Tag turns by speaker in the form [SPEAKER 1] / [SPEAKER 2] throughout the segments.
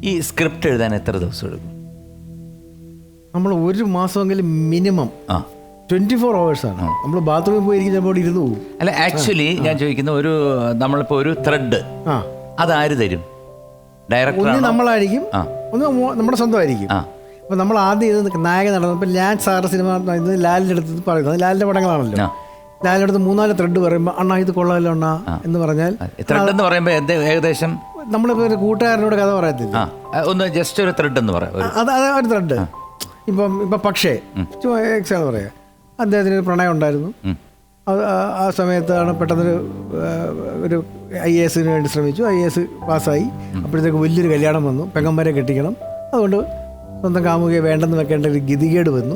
[SPEAKER 1] ഈ സ്ക്രിപ്റ്റ് എഴുതാൻ എത്ര ദിവസം എടുക്കും?
[SPEAKER 2] നമ്മൾ ഒരു മാസമെങ്കിലും മിനിമം 24 hours-ആണ്. നമ്മൾ ബാത്റൂമിൽ പോയിരിക്കും, ചിലപ്പോൾ ഇരുന്ന് പോകും.
[SPEAKER 1] അല്ല, ആക്ച്വലി ഞാൻ ചോദിക്കുന്ന നമ്മളിപ്പോൾ ഒരു ത്രെഡ് അതാര് തരും? ഡയറക്ടർ
[SPEAKER 2] ഒന്ന് നമ്മളായിരിക്കും, ഒന്ന് നമ്മുടെ സ്വന്തമായിരിക്കും. അപ്പോൾ നമ്മൾ ആദ്യം ഇത് നായകൻ നടന്നപ്പോൾ ലാൽ സാറ് സിനിമ ലാലിൻ്റെ അടുത്ത് പറയുന്നത്, ലാലിൻ്റെ പടങ്ങളാണല്ലോ, ലാലിൻ്റെ അടുത്ത് 4 ത്രെഡ് പറയുമ്പോൾ അണ്ണാ ഇത് കൊള്ളാമല്ലോ അണ്ണാ എന്ന് പറഞ്ഞാൽ,
[SPEAKER 1] ത്രെഡ് എന്ന് പറയുമ്പോൾ ഏകദേശം
[SPEAKER 2] നമ്മളിപ്പോൾ ഒരു കൂട്ടുകാരനോട് കഥ പറയത്തില്ല,
[SPEAKER 1] ഒന്ന് ജസ്റ്റ് ഒരു ത്രെഡ് എന്ന് പറയാം,
[SPEAKER 2] അത് ഒരു ത്രെഡ്. ഇപ്പം പക്ഷേ എക്സാമ്പിൾ പറയാം, അദ്ദേഹത്തിന് ഒരു പ്രണയം ഉണ്ടായിരുന്നു. ആ സമയത്താണ് പെട്ടെന്നൊരു IAS വേണ്ടി ശ്രമിച്ചു, IAS പാസ്സായി. അപ്പോഴത്തേക്ക് വലിയൊരു കല്യാണം വന്നു, പെങ്ങന്മാരെ കെട്ടിക്കണം, അതുകൊണ്ട് സ്വന്തം കാമുകയെ വേണ്ടെന്ന് വെക്കേണ്ട ഒരു ഗതികേട് വന്നു.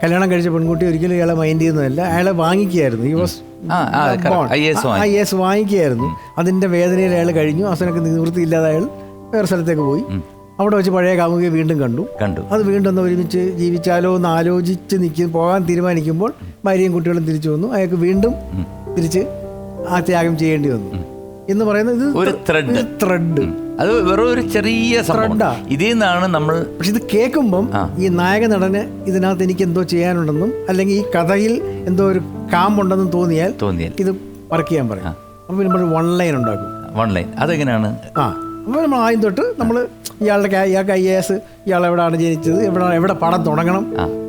[SPEAKER 2] കല്യാണം കഴിച്ച പെൺകുട്ടി ഒരിക്കലും ഇയാളെ മൈൻഡ് ചെയ്യുന്നതല്ല, അയാളെ വാങ്ങിക്കുകയായിരുന്നു. IAS വാങ്ങിക്കുകയായിരുന്നു. അതിൻ്റെ വേദനയിൽ അയാൾ കഴിഞ്ഞു. അവസാനമൊക്കെ നിവൃത്തിയില്ലാതെ അയാൾ വേറെ സ്ഥലത്തേക്ക് പോയി. അവിടെ വെച്ച് പഴയ കാമുകയെ വീണ്ടും കണ്ടു. അത് വീണ്ടും ഒന്ന് ഒരുമിച്ച് ജീവിച്ചാലോ എന്ന് ആലോചിച്ച് പോകാൻ തീരുമാനിക്കുമ്പോൾ ഭാര്യയും കുട്ടികളും തിരിച്ചു വന്നു. അയാൾക്ക് വീണ്ടും തിരിച്ച് ആ ത്യാഗം ചെയ്യേണ്ടി വന്നു എന്ന് പറയുന്നത് ഇത് ഒരു ത്രെഡ്.
[SPEAKER 1] അത് വെറും ഒരു ചെറിയ ത്രെഡാ. ഇതിൽ നിന്നാണ് നമ്മൾ. പക്ഷെ ഇത്
[SPEAKER 2] കേൾക്കുമ്പം ഈ നായക നടന് ഇതിനകത്ത് എനിക്ക് എന്തോ ചെയ്യാനുണ്ടെന്നും അല്ലെങ്കിൽ ഈ കഥയിൽ എന്തോ ഒരു കാമ്പുണ്ടെന്നും തോന്നിയാൽ ഇത് വർക്ക് ചെയ്യാൻ പറയും. അപ്പോൾ നമ്മൾ 1 line ഉണ്ടാക്കും.
[SPEAKER 1] 1 line അതെങ്ങനെയാണ്?
[SPEAKER 2] അപ്പോൾ നമ്മൾ ആദ്യം തൊട്ട് നമ്മൾ ഇയാൾക്ക് IAS, ഇയാളെവിടെയാണ് ജനിച്ചത്, എവിടെ പടം തുടങ്ങണം,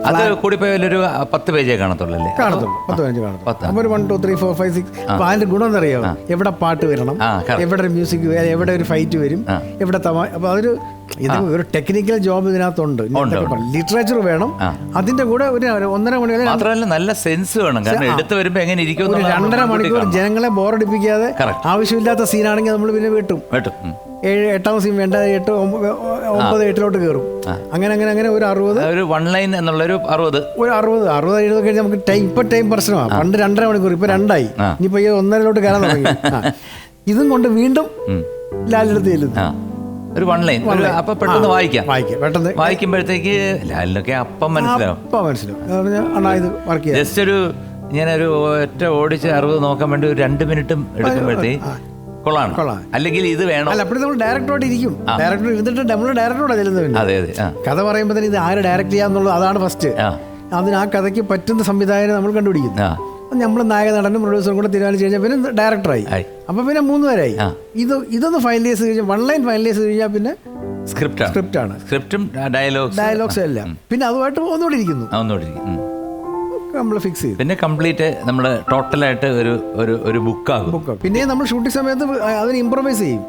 [SPEAKER 1] അത് കൂടിപ്പോയാലൊരു 10 പേജേ കാണത്തുള്ളൂ.
[SPEAKER 2] 10-15 കാണത്തുള്ളൂ. അപ്പോൾ ഒരു 1 2 3 4 5 6. അപ്പോൾ അതിൻ്റെ ഗുണം എന്നറിയാമോ? എവിടെ പാട്ട് വരണം, എവിടെ ഒരു മ്യൂസിക്, എവിടെ ഒരു ഫൈറ്റ് വരും, എവിടെ അപ്പോൾ അതൊരു ഒരു ടെക്നിക്കൽ ജോബ് ഇതിനകത്തുണ്ട്. ലിറ്ററേച്ചർ വേണം, അതിന്റെ കൂടെ ഒരു 1.5 മണിക്കൂർ
[SPEAKER 1] മാത്രമല്ല നല്ല സെൻസ് വേണം. കാരണം എടുത്ത് വരുമ്പോൾ എങ്ങനെ ഇരിക്കും,
[SPEAKER 2] 2.5 മണിക്കൂർ ജനങ്ങളെ ബോറടിപ്പിക്കാതെ. ആവശ്യമില്ലാത്ത സീനാണെങ്കിൽ നമ്മൾ പിന്നെ വെട്ടും. 8ാം സീൻ വേണ്ട 8, 9, 8 കയറും. അങ്ങനെ ഒരു 60,
[SPEAKER 1] ഒരു 1 line എന്നുള്ളൊരു 60
[SPEAKER 2] 70 കഴിഞ്ഞാൽ നമുക്ക് ടൈം പ്രശ്നമാണ്. പണ്ട് 2.5 മണിക്കൂർ, ഇപ്പൊ 2 ആയി. ഇനിയിപ്പോ 1.5 കയറാൻ തുടങ്ങി. ഇതും കൊണ്ട് വീണ്ടും ലാലിനടുത്ത് ചെല്ലുന്നു.
[SPEAKER 1] ഒരു 1 line. അപ്പൊ പെട്ടെന്ന് പെട്ടെന്ന് വായിക്കുമ്പോഴത്തേക്ക് ലാലിനൊക്കെ അപ്പം മനസ്സിലാവും. ജസ്റ്റ് ഞാനൊരു ഒറ്റ ഓടിച്ച് 60 നോക്കാൻ വേണ്ടി ഒരു 2 മിനിറ്റും എടുക്കുമ്പോഴത്തേക്ക് കൊള്ളാം. അല്ലെങ്കിൽ ഇത് വേണം.
[SPEAKER 2] അല്ല, അപ്പോഴും നമ്മൾ ഡയറക്ടറോട് ഇരിക്കും. ഡയറക്ടർ ഇരുന്നിട്ട് നമ്മൾ ഡയറക്ടറോടെ ചെല്ലുന്നത്.
[SPEAKER 1] അതെ.
[SPEAKER 2] കഥ പറയുമ്പോൾ തന്നെ ഇത് ആര് ഡയറക്ട് ചെയ്യാന്നുള്ളത് അതാണ് ഫസ്റ്റ്. അതിന് ആ കഥയ്ക്ക് പറ്റുന്ന സംവിധായകനെ നമ്മൾ കണ്ടുപിടിക്കുന്നു. നമ്മൾ നായക നടനും പ്രൊഡ്യൂസറും കൂടെ തീരുമാനിച്ചു കഴിഞ്ഞാൽ പിന്നെ ഡയറക്ടറായി. അപ്പൊ പിന്നെ 3 പേരായി. ഇതൊന്ന് ഫൈനലൈസ് കഴിഞ്ഞാൽ 1 line ഫൈനലൈസ് കഴിഞ്ഞാൽ പിന്നെ സ്ക്രിപ്റ്റാണ്.
[SPEAKER 1] സ്ക്രിപ്റ്റും
[SPEAKER 2] ഡയലോഗ്സ് എല്ലാം പിന്നെ അതുമായിട്ട് ഒന്നുകൂടി ഇരിക്കുന്നു. നമ്മൾ ഫിക്സ് ചെയ്തു.
[SPEAKER 1] പിന്നെ കംപ്ലീറ്റ് നമ്മൾ ടോട്ടലായിട്ട് ഒരു ബുക്കാകും.
[SPEAKER 2] പിന്നെ നമ്മൾ ഷൂട്ടിംഗ് സമയത്ത് അതിന് ഇംപ്രവൈസ് ചെയ്യും.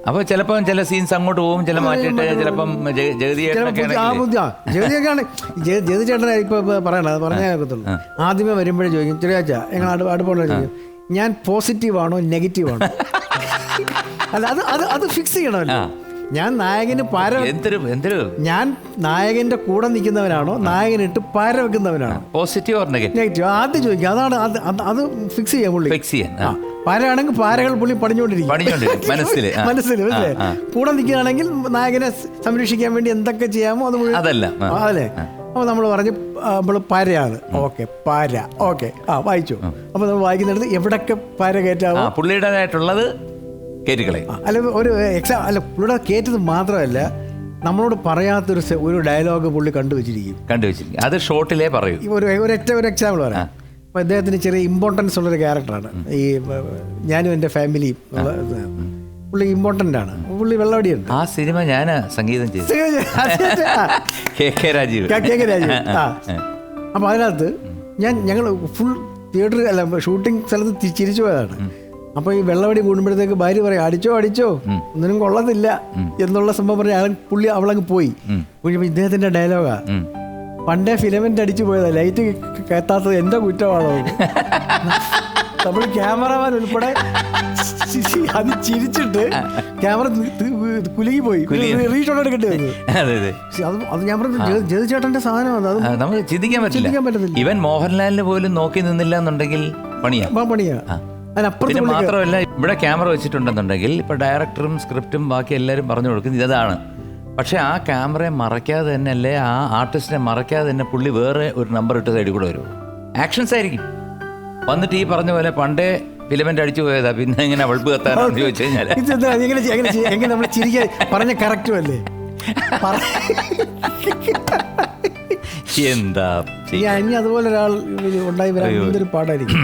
[SPEAKER 1] അപ്പോൾ ചിലപ്പോൾ ചില സീൻസ് അങ്ങോട്ട് പോകും, ചില മാറ്റിയിട്ട് ചിലപ്പം ജഗതി
[SPEAKER 2] ചേട്ടനെ ഇപ്പൊ പറയണത് പറഞ്ഞേക്കത്തുള്ളൂ. ആദ്യമേ വരുമ്പോഴേ ചോദിക്കും, ചെറിയാച്ച ഞങ്ങൾ അടുപ്പമുള്ള ചോദിക്കും, ഞാൻ പോസിറ്റീവാണോ നെഗറ്റീവാണോ? അല്ല, അത് ഫിക്സ് ചെയ്യണമല്ലോ. ഞാൻ നായകന് ഞാൻ നായകന്റെ കൂടെ നിൽക്കുന്നവനാണോ, നായകനിട്ട് പാര വെക്കുന്നവനാണോ?
[SPEAKER 1] പോസിറ്റീവ് ഓർ നെഗറ്റീവ്
[SPEAKER 2] ആദ്യം ചോദിക്കും. അതാണ് അത് ഫിക്സ് ചെയ്യാൻ പുള്ളി. പാരയാണെങ്കിൽ പാരകൾ പുള്ളി പണിഞ്ഞോണ്ടിരിക്കും മനസ്സിൽ. കൂടെ നിൽക്കുകയാണെങ്കിൽ നായകനെ സംരക്ഷിക്കാൻ വേണ്ടി എന്തൊക്കെ ചെയ്യാമോ അത് അതല്ലേ. അപ്പോൾ നമ്മൾ പറഞ്ഞു നമ്മൾ പാരയാണ്. ഓക്കെ, പാര. ഓക്കെ, വായിച്ചു. അപ്പോൾ നമ്മൾ വായിക്കുന്നിടത്ത് എവിടൊക്കെ പാര കയറ്റാമോ
[SPEAKER 1] പുള്ളിയുടേതായിട്ടുള്ളത്
[SPEAKER 2] അല്ല ഒരു പുള്ളിയുടെ കയറ്റത് മാത്രമല്ല, നമ്മളോട് പറയാത്തൊരു ഡയലോഗ് പുള്ളി കണ്ടുവച്ചിരിക്കും.
[SPEAKER 1] അത് ഷോട്ടിലേ പറയൂ.
[SPEAKER 2] ഒരു എക്സാമ്പിൾ പറയാം. അപ്പോൾ അദ്ദേഹത്തിന് ചെറിയ ഇമ്പോർട്ടൻസ് ഉള്ളൊരു ക്യാരക്ടറാണ് ഈ ഞാനും എൻ്റെ ഫാമിലിയും. പുള്ളി ഇമ്പോർട്ടൻ്റ് ആണ്. പുള്ളി വെള്ളവടിയുണ്ട്.
[SPEAKER 1] ആ സിനിമ ഞാൻ സംഗീതം ചെയ്തു. രാജീവ്.
[SPEAKER 2] അപ്പോൾ അതിനകത്ത് ഞങ്ങൾ ഫുൾ തിയേറ്റർ ഷൂട്ടിംഗ് സ്ഥലത്ത് ചിരിച്ചു പോയതാണ്. അപ്പോൾ ഈ വെള്ളവടി കൂടുമ്പോഴത്തേക്ക് ഭാര്യ പറയും, അടിച്ചോ ഒന്നിനും കൊള്ളത്തില്ല എന്നുള്ള സംഭവം പറഞ്ഞ അവളങ്ങ് പോയി. ഇദ്ദേഹത്തിന്റെ ഡയലോഗാ, പണ്ടേ ഫിലമെന്റ് അടിച്ചു പോയതാ, ലൈറ്റ് കത്താത്തത് എന്റെ കുറ്റമാണോ? നമ്മൾ ക്യാമറമാൻ ഉൾപ്പെടെ അത് ചിരിച്ചിട്ട് ക്യാമറ കുലുങ്ങി പോയി, റീഷോട്ട് എടുക്കേണ്ടി വന്നു. അത് ഞാൻ പറഞ്ഞു, ജഗതി ചേട്ടന്റെ സാധനമാണ്, അത്
[SPEAKER 1] നമുക്ക് ചിന്തിക്കാൻ പറ്റില്ല. ഇവൻ മോഹൻലാലിന് പോലും നോക്കി നിന്നില്ല എന്നുണ്ടെങ്കിൽ പണിയാ. പിന്നെ മാത്രമല്ല, ഇവിടെ ക്യാമറ വെച്ചിട്ടുണ്ടെന്നുണ്ടെങ്കിൽ ഇപ്പൊ ഡയറക്ടറും സ്ക്രിപ്റ്റും ബാക്കി എല്ലാവരും പറഞ്ഞു കൊടുക്കുന്നത് ഇതാണ്. പക്ഷെ ആ ക്യാമറയെ മറയ്ക്കാതെ തന്നെ, അല്ലേ ആ ആർട്ടിസ്റ്റിനെ മറയ്ക്കാതെ തന്നെ പുള്ളി വേറെ ഒരു നമ്പർ ഇട്ട് സൈഡിൽ കൂടെ വരും. ആക്ഷൻസ് ആയിരിക്കും. വന്നിട്ട് ഈ പറഞ്ഞ പോലെ പണ്ടേ ഫിലമെന്റ് അടിച്ചു പോയതാ, പിന്നെ എങ്ങനെ ബൾബ് കത്താനാന്ന് ചോദിച്ചു കഴിഞ്ഞാൽ
[SPEAKER 2] ഇതെന്താ എങ്ങനെ നമ്മൾ ചിരിക്കാൻ പറഞ്ഞ കറക്റ്റും അല്ലേ?
[SPEAKER 1] എന്താ
[SPEAKER 2] ഇനി അതുപോലെ ഒരാൾ ഉണ്ടായി വരാൻ എന്തൊരു പാടായിരിക്കും.